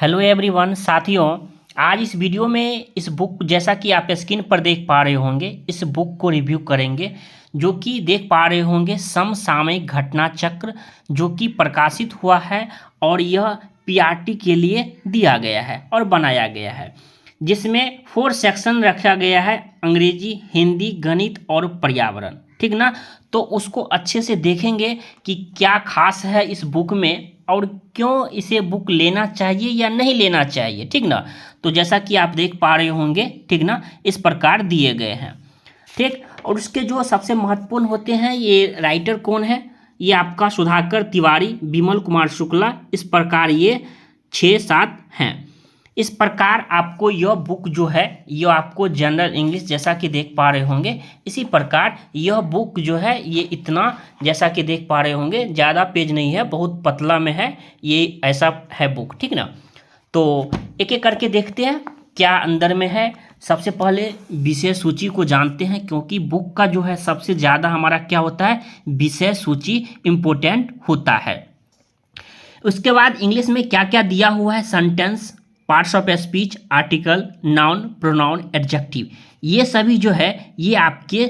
Hello everyone साथियों, आज इस वीडियो में इस बुक जैसा कि आप स्क्रीन पर देख पा रहे होंगे, इस बुक को रिव्यू करेंगे जो कि देख पा रहे होंगे समसामयिक घटना चक्र, जो कि प्रकाशित हुआ है और यह पीआरटी के लिए दिया गया है और बनाया गया है, जिसमें 4 सेक्शन रखा गया है: अंग्रेजी, हिंदी, गणित और पर्यावरण। ठीक ना। तो उसको अच्छे से देखेंगे कि क्या खास है इस बुक में और क्यों इसे बुक लेना चाहिए या नहीं लेना चाहिए। ठीक ना। तो जैसा कि आप देख पा रहे होंगे, ठीक ना, इस प्रकार दिए गए हैं। ठीक। और उसके जो सबसे महत्वपूर्ण होते हैं, ये राइटर कौन है, ये आपका सुधाकर तिवारी, विमल कुमार शुक्ला, इस प्रकार ये 6-7 हैं। इस प्रकार आपको यह बुक जो है, यह आपको जनरल इंग्लिश जैसा कि देख पा रहे होंगे, इसी प्रकार यह बुक जो है ये इतना, जैसा कि देख पा रहे होंगे, ज़्यादा पेज नहीं है, बहुत पतला में है, ये ऐसा है बुक। ठीक ना। तो एक एक करके देखते हैं क्या अंदर में है। सबसे पहले विषय सूची को जानते हैं, क्योंकि बुक का जो है सबसे ज़्यादा हमारा क्या होता है, विषय सूची इम्पोर्टेंट होता है। उसके बाद इंग्लिश में क्या क्या दिया हुआ है: sentence, parts of speech, article, noun, pronoun, adjective, ये सभी जो है ये आपके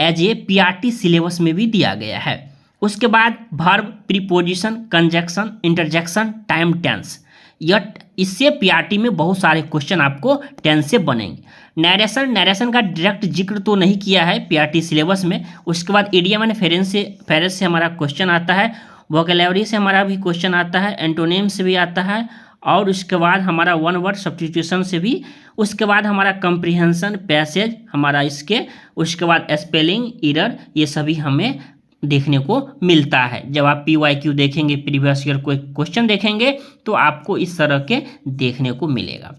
एज ए पीआरटी सिलेबस में भी दिया गया है। उसके बाद verb, preposition, conjunction, interjection, time, tense, यह इससे पीआरटी में बहुत सारे क्वेश्चन आपको टेंस से बनेंगे। नरेशन का डायरेक्ट जिक्र तो नहीं किया है पीआरटी सिलेबस में। उसके बाद इडियम एंड फ्रेज से हमारा क्वेश्चन आता है, वोकैब्युलरी से हमारा भी क्वेश्चन आता है, एंटोनिम से भी आता है, और उसके बाद हमारा वन वर्ड सब्स्टिट्यूशन से भी। उसके बाद हमारा कंप्रीहेंशन, पैसेज हमारा इसके, उसके बाद स्पेलिंग एरर, ये सभी हमें देखने को मिलता है। जब आप PYQ देखेंगे, प्रीवियस ईयर कोई क्वेश्चन देखेंगे, तो आपको इस तरह के देखने को मिलेगा।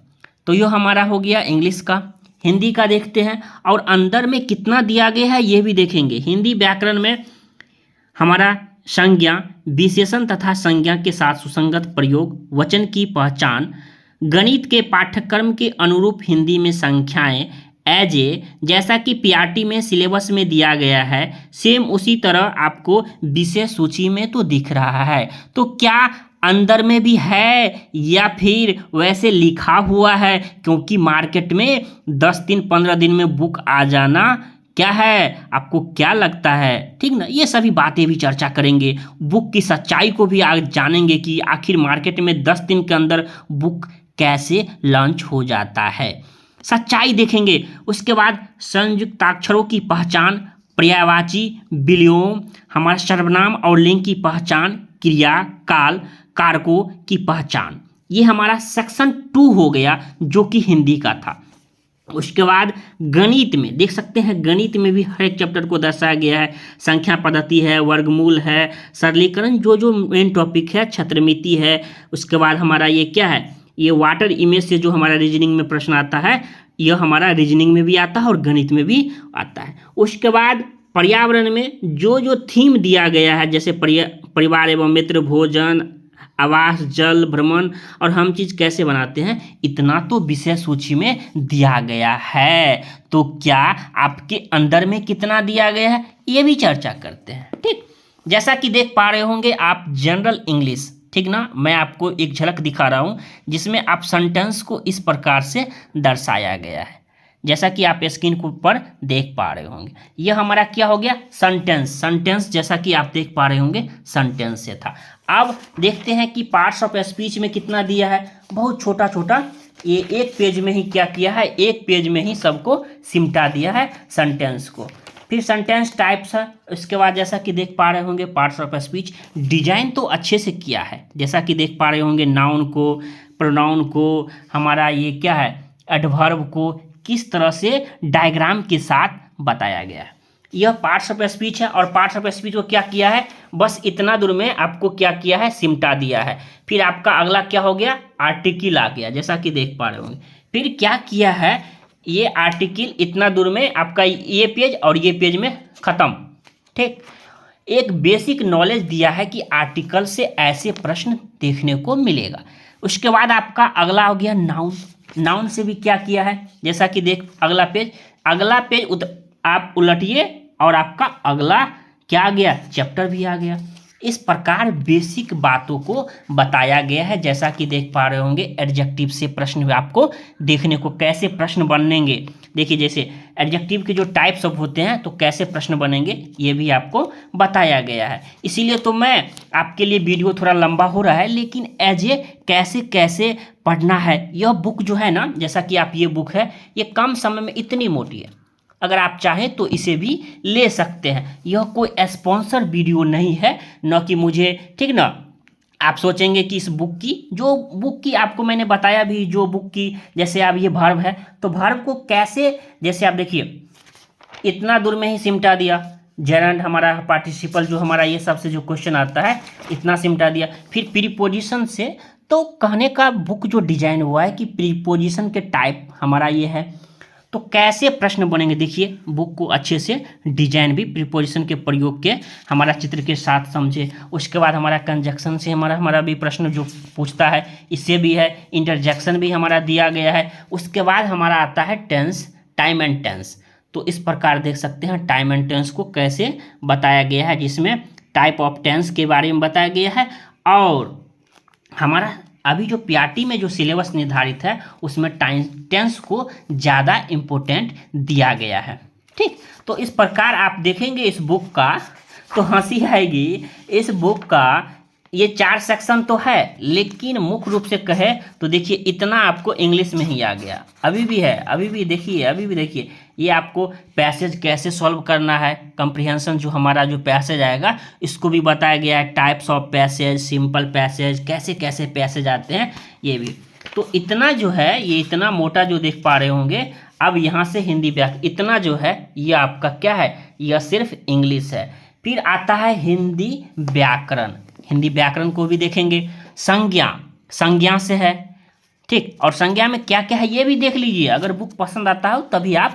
तो ये हमारा हो गया इंग्लिश का। हिंदी का देखते हैं, और अंदर में कितना दिया गया है ये भी देखेंगे। हिंदी व्याकरण में हमारा संज्ञा, विशेषण तथा संज्ञा के साथ सुसंगत प्रयोग, वचन की पहचान, गणित के पाठ्यक्रम के अनुरूप हिंदी में संख्याएं, एज ए, जैसा कि पीआरटी में सिलेबस में दिया गया है, सेम उसी तरह आपको विषय सूची में तो दिख रहा है। तो क्या अंदर में भी है या फिर वैसे लिखा हुआ है? क्योंकि मार्केट में 10 दिन 15 दिन में बुक आ जाना क्या है, आपको क्या लगता है? ठीक ना। ये सभी बातें भी चर्चा करेंगे, बुक की सच्चाई को भी आज जानेंगे कि आखिर मार्केट में 10 दिन के अंदर बुक कैसे लॉन्च हो जाता है, सच्चाई देखेंगे। उसके बाद संयुक्ताक्षरों की पहचान, पर्यायवाची, विलोम, हमारा सर्वनाम और लिंग की पहचान, क्रिया, काल, कारकों की पहचान, ये हमारा सेक्शन 2 हो गया, जो कि हिंदी का था। उसके बाद गणित में देख सकते हैं, गणित में भी हर एक चैप्टर को दर्शाया गया है। संख्या पद्धति है, वर्गमूल है, सरलीकरण, जो मेन टॉपिक है, छत्रमिति है। उसके बाद हमारा ये क्या है, ये वाटर इमेज से जो हमारा रीजनिंग में प्रश्न आता है, यह हमारा रीजनिंग में भी आता है और गणित में भी आता है। उसके बाद पर्यावरण में जो थीम दिया गया है, जैसे परिवार एवं मित्र, भोजन, आवास, जल, भ्रमण और हम चीज़ कैसे बनाते हैं, इतना तो विषय सूची में दिया गया है। तो क्या आपके अंदर में कितना दिया गया है, ये भी चर्चा करते हैं। ठीक। जैसा कि देख पा रहे होंगे आप जनरल इंग्लिश, ठीक ना, मैं आपको एक झलक दिखा रहा हूँ, जिसमें आप सेंटेंस को इस प्रकार से दर्शाया गया है, जैसा कि आप स्क्रीन पर देख पा रहे होंगे। यह हमारा क्या हो गया, सेंटेंस, जैसा कि आप देख पा रहे होंगे सेंटेंस से था। अब देखते हैं कि पार्ट्स ऑफ स्पीच में कितना दिया है। बहुत छोटा छोटा, ये एक पेज में ही क्या किया है, एक पेज में ही सबको सिमटा दिया है सेंटेंस को। फिर सेंटेंस टाइप्स है। उसके बाद जैसा कि देख पा रहे होंगे पार्ट्स ऑफ स्पीच, डिजाइन तो अच्छे से किया है, जैसा कि देख पा रहे होंगे नाउन को, प्रोनाउन को, हमारा ये क्या है, एडवर्ब को किस तरह से डायग्राम के साथ बताया गया है। यह पार्ट्स ऑफ स्पीच है, और पार्ट्स ऑफ स्पीच को क्या किया है, बस इतना दूर में आपको क्या किया है, सिमटा दिया है। फिर आपका अगला क्या हो गया, आर्टिकल आ गया, जैसा कि देख पा रहे होंगे। फिर क्या किया है, ये आर्टिकल इतना दूर में आपका ये पेज और ये पेज में खत्म। ठीक। एक बेसिक नॉलेज दिया है कि आर्टिकल से ऐसे प्रश्न देखने को मिलेगा। उसके बाद आपका अगला हो गया नाउन से भी क्या किया है, जैसा कि देख अगला पेज आप उलटिए और आपका अगला क्या आ गया, चैप्टर भी आ गया। इस प्रकार बेसिक बातों को बताया गया है। जैसा कि देख पा रहे होंगे एडजेक्टिव से प्रश्न भी आपको देखने को कैसे प्रश्न बनेंगे। देखिए जैसे एडजेक्टिव के जो टाइप्स ऑफ होते हैं तो कैसे प्रश्न बनेंगे ये भी आपको बताया गया है। इसीलिए तो मैं आपके लिए वीडियो थोड़ा लंबा हो रहा है, लेकिन एज ए कैसे कैसे पढ़ना है यह बुक जो है ना, जैसा कि आप ये बुक है ये कम समय में इतनी मोटी है, अगर आप चाहें तो इसे भी ले सकते हैं। यह कोई स्पॉन्सर वीडियो नहीं है, न कि मुझे, ठीक ना। आप सोचेंगे कि इस बुक की आपको मैंने बताया भी, जो बुक की जैसे अब ये वर्ब है तो वर्ब को कैसे, जैसे आप देखिए इतना दूर में ही सिमटा दिया, जेरेंड हमारा पार्टिसिपल जो हमारा ये सबसे जो क्वेश्चन आता है इतना सिमटा दिया। फिर प्रीपोजिशन से, तो कहने का बुक जो डिजाइन हुआ है कि प्रीपोजिशन के टाइप हमारा ये है, तो कैसे प्रश्न बनेंगे। देखिए बुक को अच्छे से डिजाइन भी प्रीपोजिशन के प्रयोग के हमारा चित्र के साथ समझे। उसके बाद हमारा कंजक्शन से हमारा भी प्रश्न जो पूछता है इससे भी है, इंटरजेक्शन भी हमारा दिया गया है। उसके बाद हमारा आता है टेंस, टाइम एंड टेंस। तो इस प्रकार देख सकते हैं टाइम एंड टेंस को कैसे बताया गया है, जिसमें टाइप ऑफ टेंस के बारे में बताया गया है। और हमारा अभी जो पीआरटी में जो सिलेबस निर्धारित है उसमें टाइम टेंस को ज़्यादा इम्पोर्टेंट दिया गया है। ठीक, तो इस प्रकार आप देखेंगे इस बुक का तो हंसी आएगी। इस बुक का ये 4 सेक्शन तो है, लेकिन मुख्य रूप से कहे तो देखिए इतना आपको इंग्लिश में ही आ गया। अभी भी है, अभी भी देखिए ये आपको पैसेज कैसे सॉल्व करना है, कंप्रीहेंशन जो हमारा जो पैसेज आएगा इसको भी बताया गया है, types of passage, simple passage, कैसे कैसे पैसेज आते हैं ये भी। तो इतना जो है ये इतना मोटा जो देख पा रहे होंगे। अब यहाँ से हिंदी व्याकरण इतना जो है ये आपका क्या है, यह सिर्फ इंग्लिश है। फिर आता है हिंदी व्याकरण, हिंदी व्याकरण को भी देखेंगे। संज्ञा से है, ठीक, और संज्ञा में क्या क्या है ये भी देख लीजिए। अगर बुक पसंद आता हो तभी आप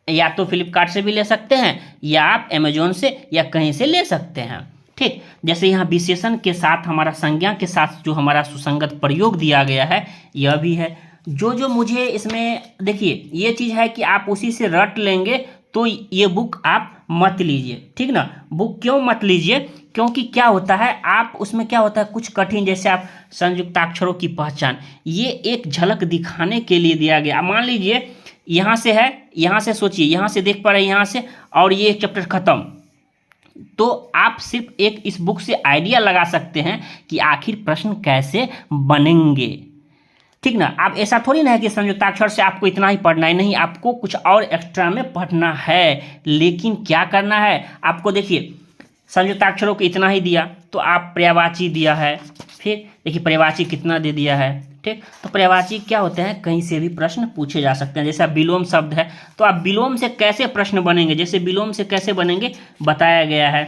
या तो फ्लिपकार्ट से भी ले सकते हैं या आप अमेजोन से या कहीं से ले सकते हैं। ठीक, जैसे यहाँ विशेषण के साथ हमारा संज्ञा के साथ जो हमारा सुसंगत प्रयोग दिया गया है यह भी है। जो मुझे इसमें देखिए ये चीज़ है कि आप उसी से रट लेंगे तो ये बुक आप मत लीजिए, ठीक ना। बुक क्यों मत लीजिए, क्योंकि क्या होता है आप उसमें क्या होता है कुछ कठिन, जैसे आप संयुक्ताक्षरों की पहचान, ये एक झलक दिखाने के लिए दिया गया। मान लीजिए यहाँ से है, यहाँ से सोचिए, यहाँ से देख पा रहे हैं यहाँ से, और ये चैप्टर खत्म, तो आप सिर्फ एक इस बुक से आइडिया लगा सकते हैं कि आखिर प्रश्न कैसे बनेंगे, ठीक ना। आप ऐसा थोड़ी ना है कि संयुक्ताक्षर से आपको इतना ही पढ़ना है, नहीं, आपको कुछ और एक्स्ट्रा में पढ़ना है। लेकिन क्या करना है आपको, देखिए संयुक्ताक्षरों को इतना ही दिया तो आप पर्यायवाची दिया है, फिर देखिए पर्यायवाची कितना दे दिया है, ठीक। तो पर्यायवाची क्या होते हैं, कहीं से भी प्रश्न पूछे जा सकते हैं। जैसे आप विलोम शब्द है तो आप विलोम से कैसे प्रश्न बनेंगे, जैसे विलोम से कैसे बनेंगे बताया गया है।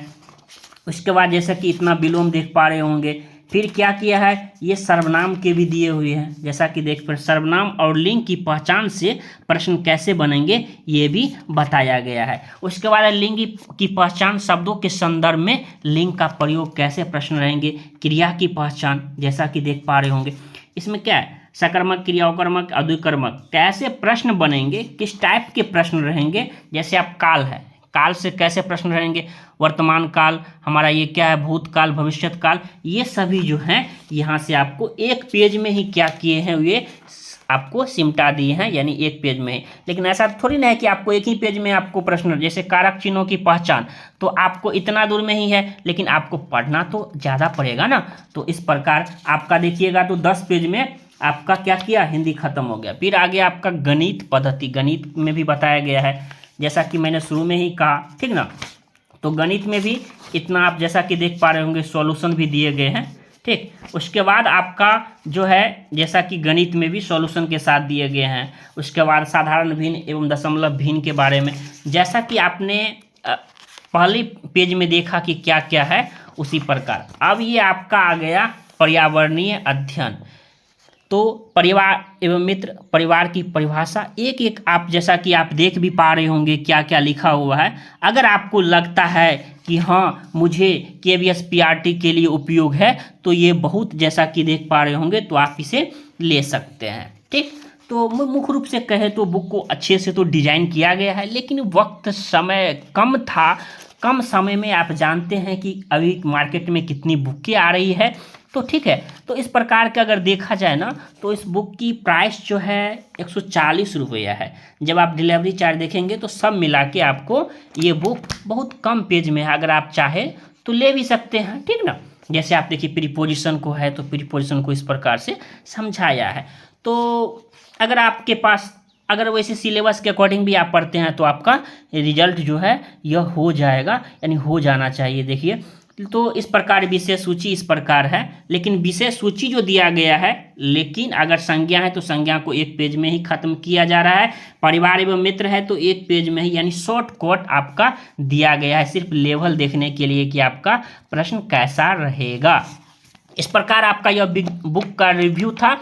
उसके बाद जैसा कि इतना विलोम देख पा रहे होंगे। फिर क्या किया है, ये सर्वनाम के भी दिए हुए हैं, जैसा कि देख पर सर्वनाम और लिंग की पहचान से प्रश्न कैसे बनेंगे ये भी बताया गया है। उसके बाद लिंग की पहचान, शब्दों के संदर्भ में लिंग का प्रयोग कैसे प्रश्न रहेंगे। क्रिया की पहचान, जैसा कि देख पा रहे होंगे इसमें क्या है, सकर्मक, क्रियाकर्मक, अद्विकर्मक, कैसे प्रश्न बनेंगे, किस टाइप के प्रश्न रहेंगे। जैसे आप काल है, काल से कैसे प्रश्न रहेंगे, वर्तमान काल हमारा ये क्या है, भूतकाल, भविष्यत काल, ये सभी जो हैं यहाँ से आपको एक पेज में ही क्या किए हैं, ये आपको सिमटा दिए हैं, यानी एक पेज में ही। लेकिन ऐसा थोड़ी ना है कि आपको एक ही पेज में आपको प्रश्न, जैसे कारक चिन्हों की पहचान, तो आपको इतना दूर में ही है, लेकिन आपको पढ़ना तो ज़्यादा पड़ेगा ना। तो इस प्रकार आपका देखिएगा तो 10 पेज में आपका क्या किया, हिंदी खत्म हो गया। फिर आगे आपका गणित पद्धति, गणित में भी बताया गया है, जैसा कि मैंने शुरू में ही कहा, ठीक ना। तो गणित में भी इतना आप जैसा कि देख पा रहे होंगे सॉल्यूशन भी दिए गए हैं, ठीक। उसके बाद आपका जो है जैसा कि गणित में भी सॉल्यूशन के साथ दिए गए हैं। उसके बाद साधारण भिन्न एवं दशमलव भिन्न के बारे में, जैसा कि आपने पहले पेज में देखा कि क्या क्या है, उसी प्रकार अब ये आपका आ गया पर्यावरणीय अध्ययन। तो परिवार एवं मित्र, परिवार की परिभाषा एक एक आप जैसा कि आप देख भी पा रहे होंगे क्या क्या लिखा हुआ है। अगर आपको लगता है कि हाँ मुझे KVS PRT के लिए उपयोग है तो ये बहुत जैसा कि देख पा रहे होंगे तो आप इसे ले सकते हैं, ठीक। तो मुख्य रूप से कहे तो बुक को अच्छे से तो डिजाइन किया गया है, लेकिन वक्त समय कम था कम समय में आप जानते हैं कि अभी मार्केट में कितनी बुकें आ रही है, तो ठीक है। तो इस प्रकार का अगर देखा जाए ना, तो इस बुक की प्राइस जो है 140 रुपया है। जब आप डिलीवरी चार्ज देखेंगे तो सब मिला के आपको ये बुक बहुत कम पेज में है, अगर आप चाहे तो ले भी सकते हैं, ठीक ना। जैसे आप देखिए प्रीपोजिशन को है, तो प्रीपोजिशन को इस प्रकार से समझाया है। तो अगर आपके पास अगर वैसे सिलेबस के अकॉर्डिंग भी आप पढ़ते हैं तो आपका रिजल्ट जो है यह हो जाएगा, यानी हो जाना चाहिए। देखिए, तो इस प्रकार विषय सूची इस प्रकार है, लेकिन विषय सूची जो दिया गया है, लेकिन अगर संज्ञा है तो संज्ञा को एक पेज में ही खत्म किया जा रहा है, परिवार एवं मित्र है तो एक पेज में ही, यानी शॉर्ट कट आपका दिया गया है, सिर्फ लेवल देखने के लिए कि आपका प्रश्न कैसा रहेगा। इस प्रकार आपका यह बुक का रिव्यू था।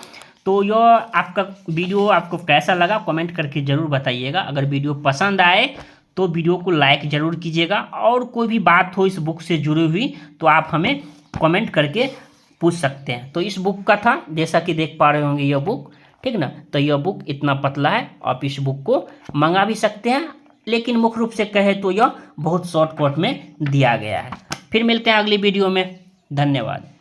तो यह आपका वीडियो आपको कैसा लगा कमेंट करके ज़रूर बताइएगा। अगर वीडियो पसंद आए तो वीडियो को लाइक ज़रूर कीजिएगा, और कोई भी बात हो इस बुक से जुड़ी हुई तो आप हमें कमेंट करके पूछ सकते हैं। तो इस बुक का था, जैसा कि देख पा रहे होंगे यह बुक, ठीक ना। तो यह बुक इतना पतला है, आप इस बुक को मंगा भी सकते हैं, लेकिन मुख्य रूप से कहे तो यह बहुत शॉर्टकट में दिया गया है। फिर मिलते हैं अगली वीडियो में, धन्यवाद।